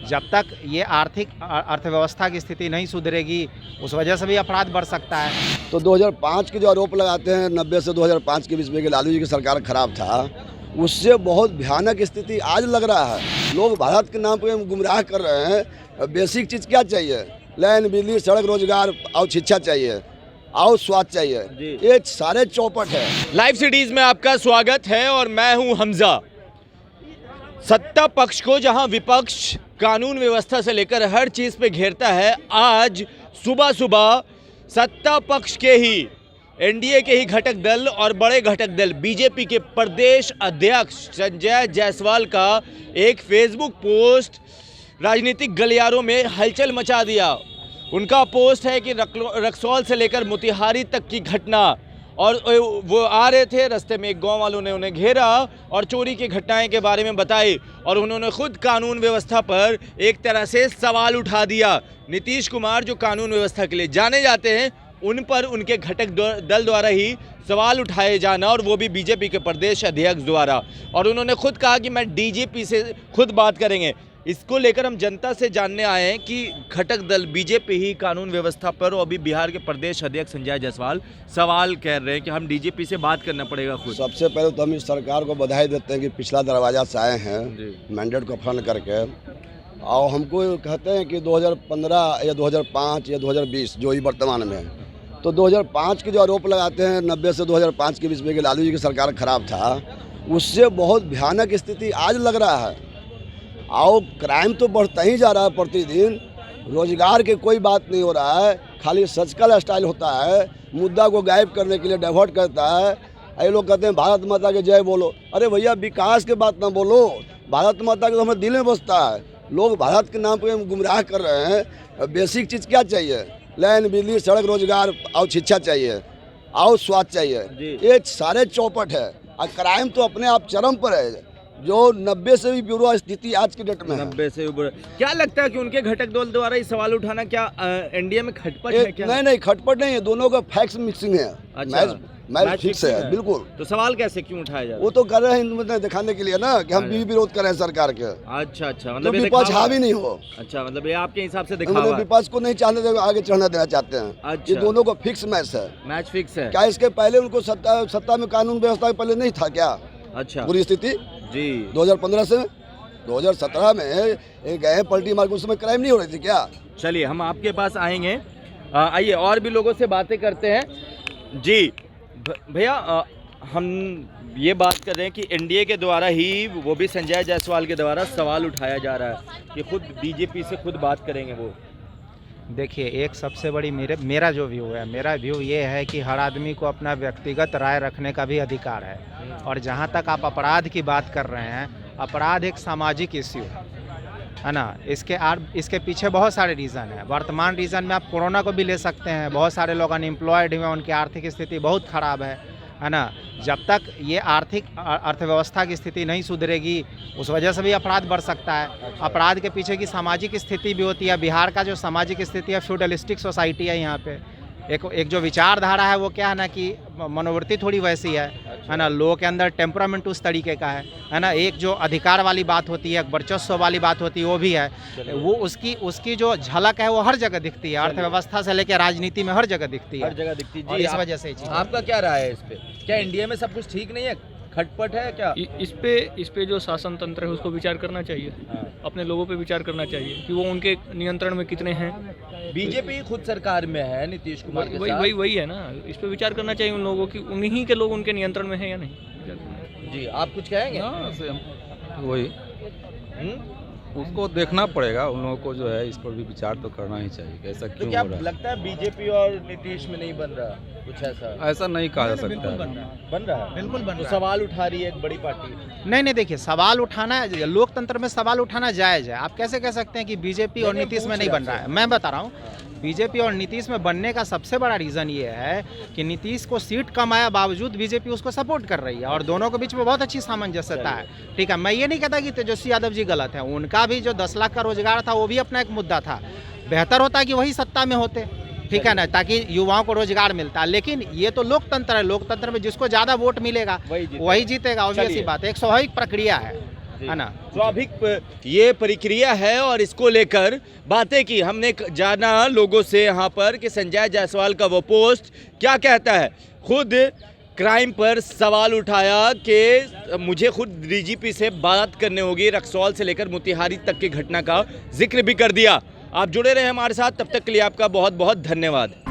जब तक ये आर्थिक अर्थव्यवस्था की स्थिति नहीं सुधरेगी, उस वजह से भी अपराध बढ़ सकता है। तो 2005 के जो आरोप लगाते हैं 90 से 2005 के बीच में कि लालू जी की सरकार खराब था, उससे बहुत भयानक स्थिति आज लग रहा है। लोग भारत के नाम पे गुमराह कर रहे हैं। बेसिक चीज़ क्या चाहिए? लाइन, बिजली, सड़क, रोजगार और शिक्षा चाहिए और स्वास्थ्य चाहिए। ये सारे चौपट है। लाइव सिटीज में आपका स्वागत है और मैं हूं हमजा। सत्ता पक्ष को जहां विपक्ष कानून व्यवस्था से लेकर हर चीज पे घेरता है, आज सुबह सुबह सत्ता पक्ष के ही एनडीए के ही घटक दल और बड़े घटक दल बीजेपी के प्रदेश अध्यक्ष संजय जायसवाल का एक फेसबुक पोस्ट राजनीतिक गलियारों में हलचल मचा दिया। उनका पोस्ट है कि रक्सौल से लेकर मोतिहारी तक की घटना, और वो आ रहे थे, रास्ते में एक गांव वालों ने उन्हें घेरा और चोरी की घटनाएं के बारे में बताई और उन्होंने खुद कानून व्यवस्था पर एक तरह से सवाल उठा दिया। नीतीश कुमार जो कानून व्यवस्था के लिए जाने जाते हैं, उन पर उनके घटक दल द्वारा ही सवाल उठाए जाना, और वो भी बीजेपी के प्रदेश अध्यक्ष द्वारा। और उन्होंने खुद कहा कि मैं डीजीपी से खुद बात करेंगे। इसको लेकर हम जनता से जानने आए हैं कि घटक दल बीजेपी ही कानून व्यवस्था पर, और अभी बिहार के प्रदेश अध्यक्ष संजय जायसवाल सवाल कर रहे हैं कि हम डीजीपी से बात करना पड़ेगा खुद। सबसे पहले तो हम इस सरकार को बधाई देते हैं कि पिछला दरवाजा से आए हैं मैंडेट को फंड करके, और हमको कहते हैं कि 2015 या 2005 या 2020 जो ही वर्तमान में है, तो 2005 के जो आरोप लगाते हैं 90 से 2005 के बीच में कि लालू जी की सरकार खराब था, उससे बहुत भयानक स्थिति आज लग रहा है। और क्राइम तो बढ़ता ही जा रहा है प्रतिदिन। रोजगार की कोई बात नहीं हो रहा है, खाली सर्जिकल स्टाइल होता है, मुद्दा को गायब करने के लिए डाइवर्ट करता है। ये लोग कहते हैं भारत माता के जय बोलो। अरे भैया, विकास की बात ना बोलो, भारत माता के तो हमारे दिल में बसता है। लोग भारत के नाम पे गुमराह कर रहे हैं। बेसिक चीज़ क्या चाहिए? लाइन, बिजली, सड़क, रोजगार और शिक्षा चाहिए और स्वास्थ्य चाहिए। ये सारे चौपट है। और क्राइम तो अपने आप चरम पर है, जो 90 से भी बुरा स्थिति आज की डेट में 90 से भी बुरा। क्या लगता है कि उनके घटक दल द्वारा ये सवाल उठाना क्या एनडीए में खटपट है क्या? नहीं, खटपट नहीं है, दोनों का फैक्ट्स मिक्सिंग है। अच्छा, मैच फिक्स है बिल्कुल। तो सवाल कैसे क्यों उठाया जा रहा है? वो तो कर रहे हैं दिखाने के लिए ना कि हम भी विरोध कर रहे हैं सरकार के। अच्छा, मतलब विपक्ष हावी नहीं हो। अच्छा, मतलब ये आपके हिसाब से दिखावा है। विपक्ष को नहीं चाहने देगा, आगे चढ़ना देना चाहते हैं। अच्छा। ये दोनों का फिक्स मैच है। मैच फिक्स है। क्या इसके पहले उनको सत्ता में कानून व्यवस्था के पहले नहीं था क्या? अच्छा, बुरी स्थिति जी 2015 से 2017 में गए पलटी मार के, उसमें क्राइम नहीं हो रही थी क्या? चलिए हम आपके पास आएंगे। आइए और भी लोगों से बातें करते हैं। जी भैया, हम ये बात कर रहे हैं कि एनडीए के द्वारा ही, वो भी संजय जायसवाल के द्वारा सवाल उठाया जा रहा है कि खुद बीजेपी से खुद बात करेंगे वो। देखिए, एक सबसे बड़ी मेरा जो व्यू है, मेरा व्यू ये है कि हर आदमी को अपना व्यक्तिगत राय रखने का भी अधिकार है। और जहाँ तक आप अपराध की बात कर रहे हैं, अपराध एक सामाजिक इश्यू है ना। इसके पीछे बहुत सारे रीज़न हैं। वर्तमान रीज़न में आप कोरोना को भी ले सकते हैं। बहुत सारे लोग अनएम्प्लॉयड हुए, उनकी आर्थिक स्थिति बहुत ख़राब है ना। जब तक ये आर्थिक अर्थव्यवस्था की स्थिति नहीं सुधरेगी, उस वजह से भी अपराध बढ़ सकता है। अपराध के पीछे की सामाजिक स्थिति भी होती है। बिहार का जो सामाजिक स्थिति है, फ्यूडलिस्टिक सोसाइटी है। यहाँ पे एक जो विचारधारा है वो क्या है ना कि मनोवृत्ति थोड़ी वैसी है ना। लोगों के अंदर टेम्परामेंट उस तरीके का है ना। एक जो अधिकार वाली बात होती है, वर्चस्व वाली बात होती है, वो भी है। वो उसकी जो झलक है वो हर जगह दिखती है। अर्थव्यवस्था से लेकर राजनीति में हर जगह दिखती है, हर जगह दिखती है। और इस वजह से आपका क्या राय है इस पे? क्या एनडीए में सब कुछ ठीक नहीं है, खटपट है क्या? इस पे जो शासन तंत्र है उसको विचार करना चाहिए। अपने लोगों पे विचार करना चाहिए कि वो उनके नियंत्रण में कितने हैं। बीजेपी खुद सरकार में है, नीतीश कुमार के साथ। वही है ना। इस पे विचार करना चाहिए उन लोगों की, उन्हीं के लोग उनके नियंत्रण में है या नहीं। जी, आप कुछ कहेंगे? वही उसको देखना पड़ेगा। उन लोगों को जो है इस पर भी विचार तो करना ही चाहिए कि ऐसा क्यों क्या हो रहा है। लगता है बीजेपी और नीतीश में नहीं बन रहा कुछ ऐसा नहीं कहा जा सकता है। बन रहा है, बिल्कुल बन रहा है। तो सवाल उठा रही है एक बड़ी पार्टी। नहीं, देखिए, सवाल उठाना, लोकतंत्र में सवाल उठाना जायज़ है। आप कैसे कह सकते हैं कि बीजेपी और नीतीश में नहीं बन रहा है? मैं बता रहा हूँ, बीजेपी और नीतीश में बनने का सबसे बड़ा रीज़न ये है कि नीतीश को सीट कम आया बावजूद बीजेपी उसको सपोर्ट कर रही है, और दोनों के बीच में बहुत अच्छी सामंजस्यता है। ठीक है, मैं ये नहीं कहता कि तेजस्वी यादव जी गलत हैं। उनका भी जो 10 लाख का रोजगार था वो भी अपना एक मुद्दा था। बेहतर होता कि वही सत्ता में होते, ठीक है ना, ताकि युवाओं को रोजगार मिलता है। लेकिन ये तो लोकतंत्र है, लोकतंत्र में जिसको ज़्यादा वोट मिलेगा वही जीतेगा। ऑब्वियस सी बात है, एक स्वाभाविक प्रक्रिया है। है ना। स्वाभाविक ये प्रक्रिया है और इसको लेकर बातें की हमने, जाना लोगों से यहाँ पर कि संजय जायसवाल का वो पोस्ट क्या कहता है। खुद क्राइम पर सवाल उठाया कि मुझे खुद डीजीपी से बात करने होगी, रक्सौल से लेकर मोतिहारी तक की घटना का जिक्र भी कर दिया। आप जुड़े रहे हमारे साथ, तब तक के लिए आपका बहुत बहुत धन्यवाद।